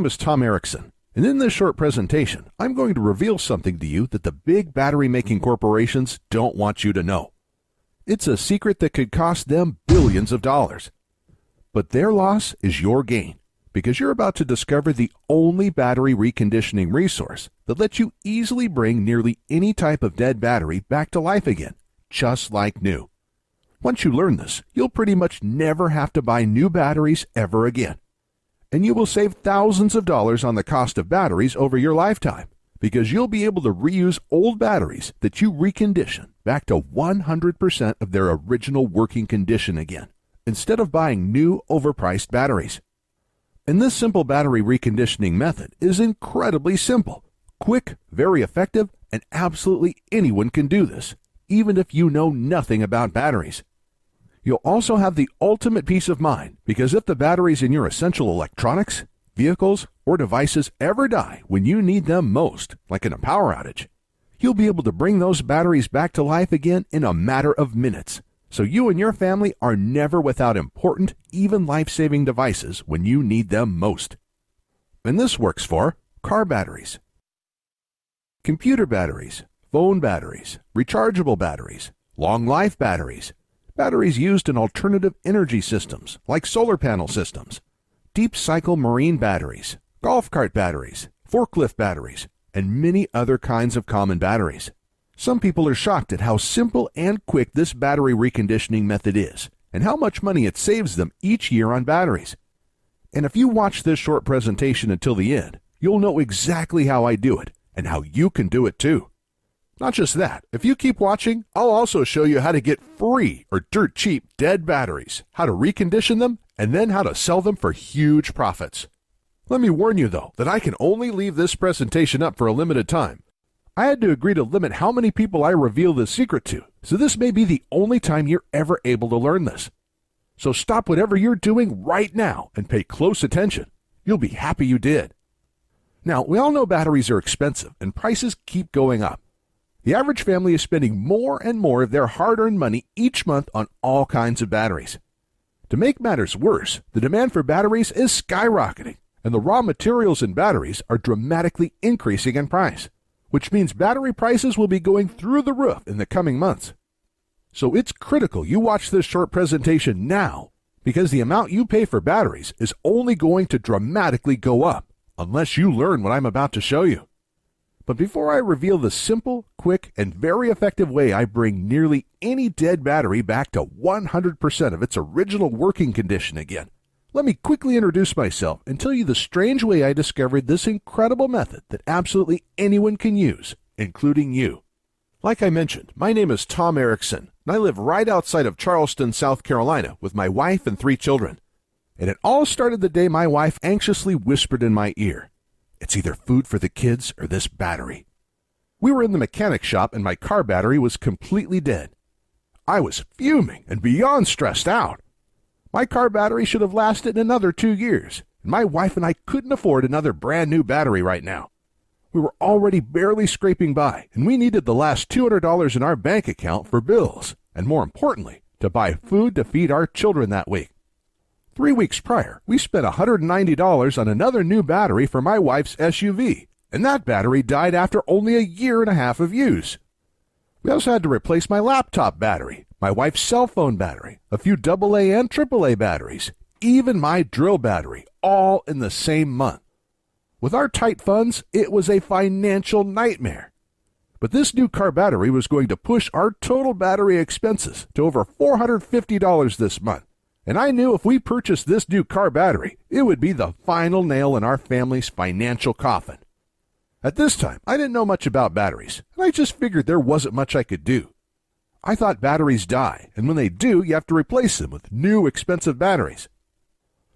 name is Tom Erickson, and in this short presentation, I'm going to reveal something to you that the big battery-making corporations don't want you to know. It's a secret that could cost them billions of dollars. But their loss is your gain, because you're about to discover the only battery reconditioning resource that lets you easily bring nearly any type of dead battery back to life again, just like new. Once you learn this, you'll pretty much never have to buy new batteries ever again. And you will save thousands of dollars on the cost of batteries over your lifetime, because you'll be able to reuse old batteries that you recondition back to 100% of their original working condition again, instead of buying new overpriced batteries. And this simple battery reconditioning method is incredibly simple, quick, very effective, and absolutely anyone can do this, even if you know nothing about batteries. You'll also have the ultimate peace of mind, because if the batteries in your essential electronics, vehicles, or devices ever die when you need them most, like in a power outage, you'll be able to bring those batteries back to life again in a matter of minutes, so you and your family are never without important, even life-saving devices when you need them most. And this works for car batteries, computer batteries, phone batteries, rechargeable batteries, long-life batteries, batteries used in alternative energy systems like solar panel systems, deep-cycle marine batteries, golf cart batteries, forklift batteries, and many other kinds of common batteries. Some people are shocked at how simple and quick this battery reconditioning method is, and how much money it saves them each year on batteries. And if you watch this short presentation until the end, you'll know exactly how I do it, and how you can do it too. Not just that, if you keep watching, I'll also show you how to get free or dirt cheap dead batteries, how to recondition them, and then how to sell them for huge profits. Let me warn you though, that I can only leave this presentation up for a limited time. I had to agree to limit how many people I reveal this secret to, so this may be the only time you're ever able to learn this. So stop whatever you're doing right now and pay close attention. You'll be happy you did. Now, we all know batteries are expensive and prices keep going up. The average family is spending more and more of their hard-earned money each month on all kinds of batteries. To make matters worse, the demand for batteries is skyrocketing, and the raw materials in batteries are dramatically increasing in price, which means battery prices will be going through the roof in the coming months. So it's critical you watch this short presentation now, because the amount you pay for batteries is only going to dramatically go up unless you learn what I'm about to show you. But before I reveal the simple, quick, and very effective way I bring nearly any dead battery back to 100% of its original working condition again, let me quickly introduce myself and tell you the strange way I discovered this incredible method that absolutely anyone can use, including you. Like I mentioned, my name is Tom Erickson, and I live right outside of Charleston, South Carolina, with my wife and 3 children. And it all started the day my wife anxiously whispered in my ear, "It's either food for the kids or this battery." We were in the mechanic shop and my car battery was completely dead. I was fuming and beyond stressed out. My car battery should have lasted another 2 years, and my wife and I couldn't afford another brand new battery right now. We were already barely scraping by, and we needed the last $200 in our bank account for bills, and more importantly, to buy food to feed our children that week. 3 weeks prior, we spent $190 on another new battery for my wife's SUV, and that battery died after only a year and a half of use. We also had to replace my laptop battery, my wife's cell phone battery, a few AA and AAA batteries, even my drill battery, all in the same month. With our tight funds, it was a financial nightmare. But this new car battery was going to push our total battery expenses to over $450 this month. And I knew if we purchased this new car battery, it would be the final nail in our family's financial coffin. At this time, I didn't know much about batteries, and I just figured there wasn't much I could do. I thought batteries die, and when they do, you have to replace them with new expensive batteries.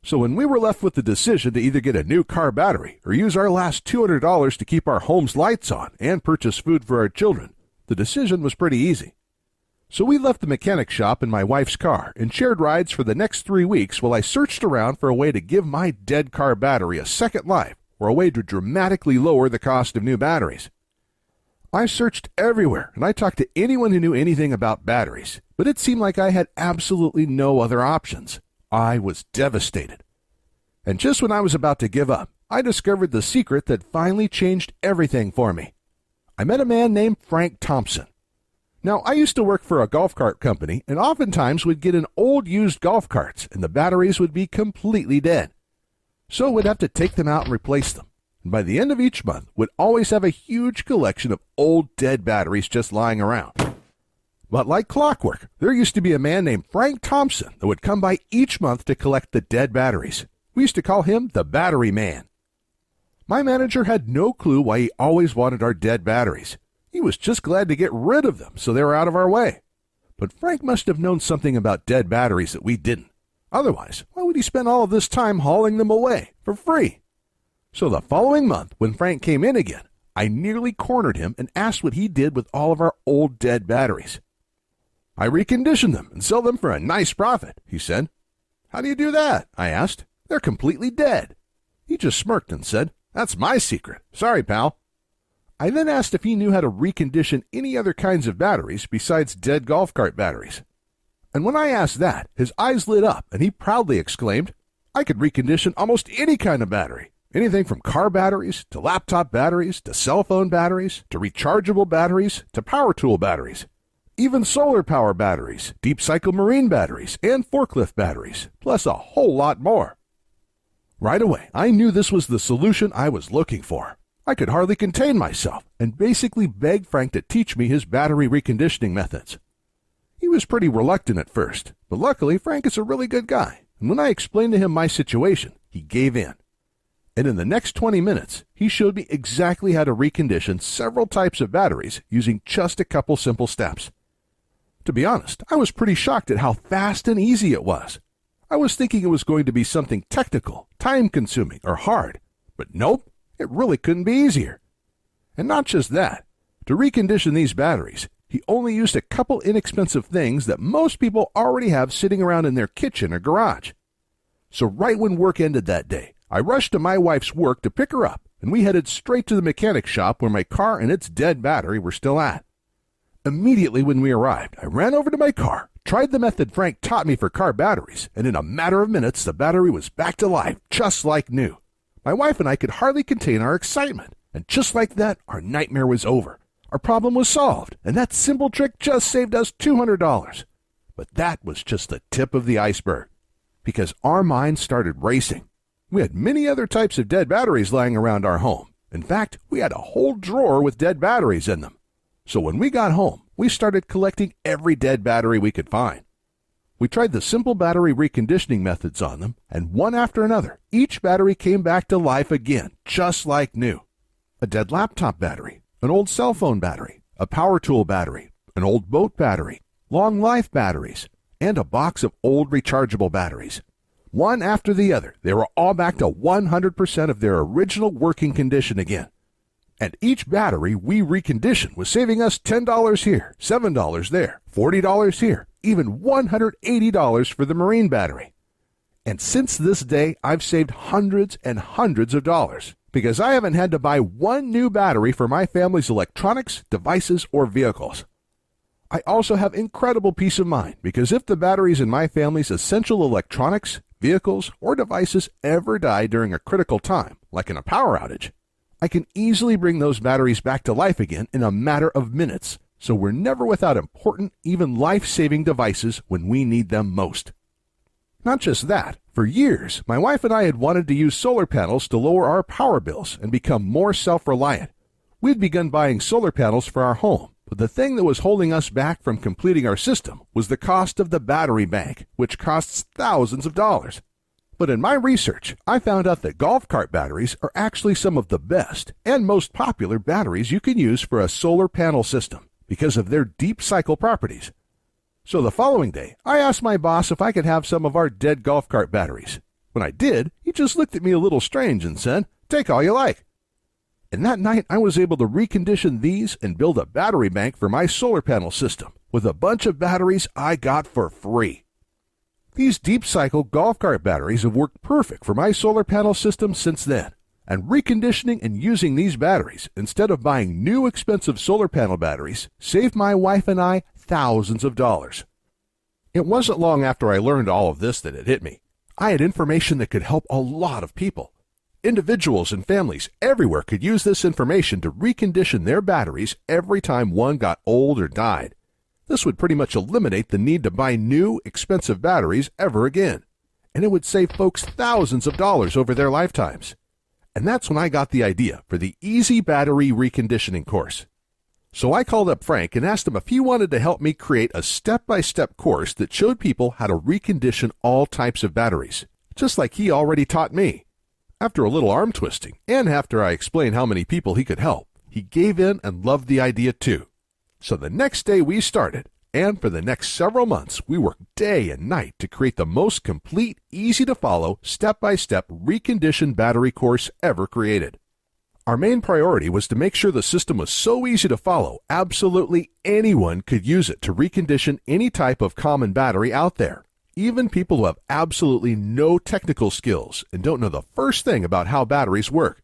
So when we were left with the decision to either get a new car battery or use our last $200 to keep our home's lights on and purchase food for our children, the decision was pretty easy. So we left the mechanic shop in my wife's car and shared rides for the next 3 weeks while I searched around for a way to give my dead car battery a second life or a way to dramatically lower the cost of new batteries. I searched everywhere and I talked to anyone who knew anything about batteries, but it seemed like I had absolutely no other options. I was devastated. And just when I was about to give up, I discovered the secret that finally changed everything for me. I met a man named Frank Thompson. Now, I used to work for a golf cart company and oftentimes would get in old used golf carts and the batteries would be completely dead. So we'd have to take them out and replace them. And by the end of each month, we'd always have a huge collection of old dead batteries just lying around. But like clockwork, there used to be a man named Frank Thompson that would come by each month to collect the dead batteries. We used to call him the Battery Man. My manager had no clue why he always wanted our dead batteries. He was just glad to get rid of them so they were out of our way. But Frank must have known something about dead batteries that we didn't. Otherwise, why would he spend all of this time hauling them away for free? So the following month, when Frank came in again, I nearly cornered him and asked what he did with all of our old dead batteries. I recondition them and sell them for a nice profit, he said. How do you do that? I asked. They're completely dead. He just smirked and said, That's my secret. Sorry, pal. I then asked if he knew how to recondition any other kinds of batteries besides dead golf cart batteries. And when I asked that, his eyes lit up and he proudly exclaimed, I could recondition almost any kind of battery. Anything from car batteries, to laptop batteries, to cell phone batteries, to rechargeable batteries, to power tool batteries. Even solar power batteries, deep cycle marine batteries, and forklift batteries, plus a whole lot more. Right away, I knew this was the solution I was looking for. I could hardly contain myself and basically begged Frank to teach me his battery reconditioning methods. He was pretty reluctant at first, but luckily Frank is a really good guy, and when I explained to him my situation, he gave in. And in the next 20 minutes, he showed me exactly how to recondition several types of batteries using just a couple simple steps. To be honest, I was pretty shocked at how fast and easy it was. I was thinking it was going to be something technical, time-consuming, or hard, but nope, it really couldn't be easier. And not just that. To recondition these batteries, he only used a couple inexpensive things that most people already have sitting around in their kitchen or garage. So right when work ended that day, I rushed to my wife's work to pick her up, and we headed straight to the mechanic shop where my car and its dead battery were still at. Immediately when we arrived, I ran over to my car, tried the method Frank taught me for car batteries, and in a matter of minutes the battery was back to life, just like new. My wife and I could hardly contain our excitement, and just like that, our nightmare was over. Our problem was solved, and that simple trick just saved us $200. But that was just the tip of the iceberg, because our minds started racing. We had many other types of dead batteries lying around our home. In fact, we had a whole drawer with dead batteries in them. So when we got home, we started collecting every dead battery we could find. We tried the simple battery reconditioning methods on them, and one after another, each battery came back to life again, just like new. A dead laptop battery, an old cell phone battery, a power tool battery, an old boat battery, long life batteries, and a box of old rechargeable batteries. One after the other, they were all back to 100% of their original working condition again. And each battery we reconditioned was saving us $10 here, $7 there, $40 here, even $180 for the marine battery. And since this day, I've saved hundreds and hundreds of dollars because I haven't had to buy one new battery for my family's electronics, devices, or vehicles. I also have incredible peace of mind because if the batteries in my family's essential electronics, vehicles, or devices ever die during a critical time, like in a power outage, I can easily bring those batteries back to life again in a matter of minutes, so we're never without important, even life-saving devices when we need them most. Not just that, for years, my wife and I had wanted to use solar panels to lower our power bills and become more self-reliant. We'd begun buying solar panels for our home, but the thing that was holding us back from completing our system was the cost of the battery bank, which costs thousands of dollars. But in my research, I found out that golf cart batteries are actually some of the best and most popular batteries you can use for a solar panel system because of their deep cycle properties. So the following day, I asked my boss if I could have some of our dead golf cart batteries. When I did, he just looked at me a little strange and said, "Take all you like." And that night, I was able to recondition these and build a battery bank for my solar panel system with a bunch of batteries I got for free. These deep cycle golf cart batteries have worked perfect for my solar panel system since then, and reconditioning and using these batteries instead of buying new expensive solar panel batteries saved my wife and I thousands of dollars. It wasn't long after I learned all of this that it hit me. I had information that could help a lot of people. Individuals and families everywhere could use this information to recondition their batteries every time one got old or died. This would pretty much eliminate the need to buy new, expensive batteries ever again, and it would save folks thousands of dollars over their lifetimes. And that's when I got the idea for the Easy Battery Reconditioning course. So I called up Frank and asked him if he wanted to help me create a step-by-step course that showed people how to recondition all types of batteries, just like he already taught me. After a little arm twisting, and after I explained how many people he could help, he gave in and loved the idea too. So the next day we started, and for the next several months we worked day and night to create the most complete, easy-to-follow, step-by-step reconditioned battery course ever created. Our main priority was to make sure the system was so easy to follow, absolutely anyone could use it to recondition any type of common battery out there, even people who have absolutely no technical skills and don't know the first thing about how batteries work.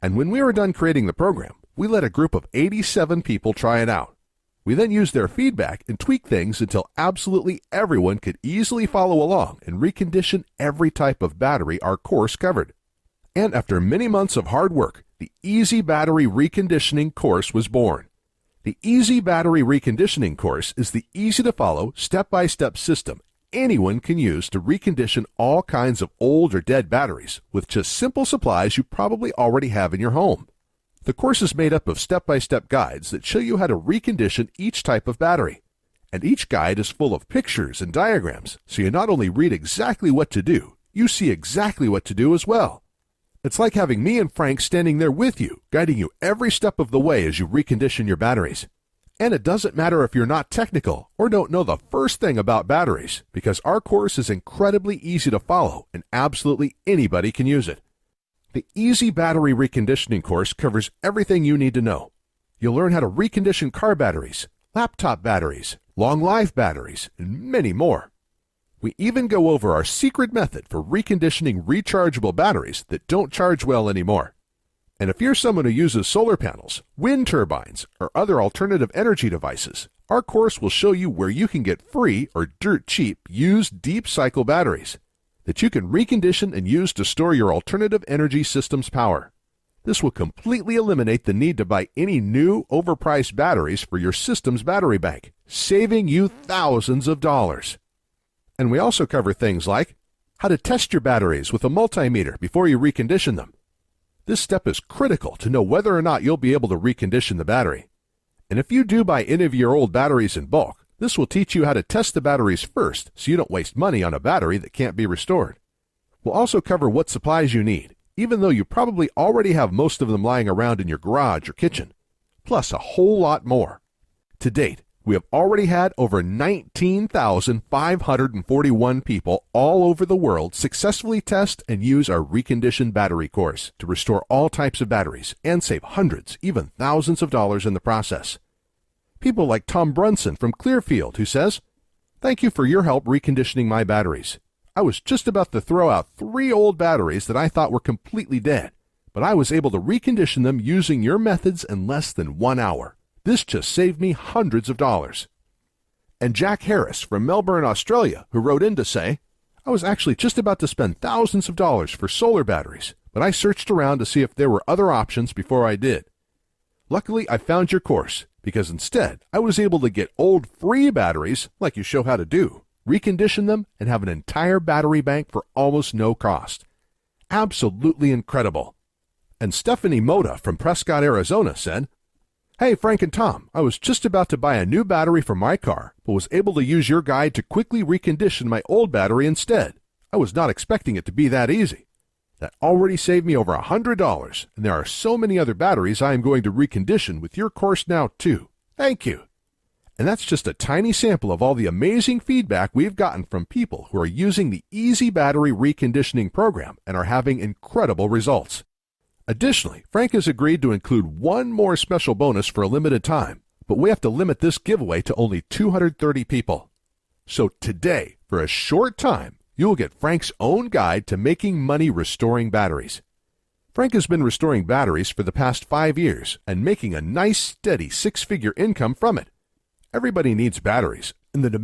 And when we were done creating the program, we let a group of 87 people try it out. We then used their feedback and tweaked things until absolutely everyone could easily follow along and recondition every type of battery our course covered. And after many months of hard work, the Easy Battery Reconditioning course was born. The Easy Battery Reconditioning course is the easy-to-follow, step-by-step system anyone can use to recondition all kinds of old or dead batteries with just simple supplies you probably already have in your home. The course is made up of step-by-step guides that show you how to recondition each type of battery. And each guide is full of pictures and diagrams, so you not only read exactly what to do, you see exactly what to do as well. It's like having me and Frank standing there with you, guiding you every step of the way as you recondition your batteries. And it doesn't matter if you're not technical or don't know the first thing about batteries, because our course is incredibly easy to follow and absolutely anybody can use it. The Easy Battery Reconditioning course covers everything you need to know. You'll learn how to recondition car batteries, laptop batteries, long-life batteries, and many more. We even go over our secret method for reconditioning rechargeable batteries that don't charge well anymore. And if you're someone who uses solar panels, wind turbines, or other alternative energy devices, our course will show you where you can get free or dirt cheap used deep cycle batteries that you can recondition and use to store your alternative energy system's power. This will completely eliminate the need to buy any new, overpriced batteries for your system's battery bank, saving you thousands of dollars. And we also cover things like how to test your batteries with a multimeter before you recondition them. This step is critical to know whether or not you'll be able to recondition the battery. And if you do buy any of your old batteries in bulk, this will teach you how to test the batteries first so you don't waste money on a battery that can't be restored. We'll also cover what supplies you need, even though you probably already have most of them lying around in your garage or kitchen, plus a whole lot more. To date, we have already had over 19,541 people all over the world successfully test and use our reconditioned battery course to restore all types of batteries and save hundreds, even thousands of dollars in the process. People like Tom Brunson from Clearfield, who says, "Thank you for your help reconditioning my batteries. I was just about to throw out 3 old batteries that I thought were completely dead, but I was able to recondition them using your methods in less than 1 hour. This just saved me hundreds of dollars." And Jack Harris from Melbourne, Australia, who wrote in to say, "I was actually just about to spend thousands of dollars for solar batteries, but I searched around to see if there were other options before I did. Luckily, I found your course, because instead I was able to get old free batteries, like you show how to do, recondition them, and have an entire battery bank for almost no cost. Absolutely incredible." And Stephanie Moda from Prescott, Arizona said, "Hey, Frank and Tom, I was just about to buy a new battery for my car, but was able to use your guide to quickly recondition my old battery instead. I was not expecting it to be that easy. That already saved me over $100, and there are so many other batteries I am going to recondition with your course now too. Thank you." And that's just a tiny sample of all the amazing feedback we've gotten from people who are using the Easy Battery Reconditioning program and are having incredible results. Additionally, Frank has agreed to include one more special bonus for a limited time, but we have to limit this giveaway to only 230 people. So today, for a short time, you will get Frank's own guide to making money restoring batteries. Frank has been restoring batteries for the past 5 years and making a nice, steady 6-figure income from it. Everybody needs batteries, and the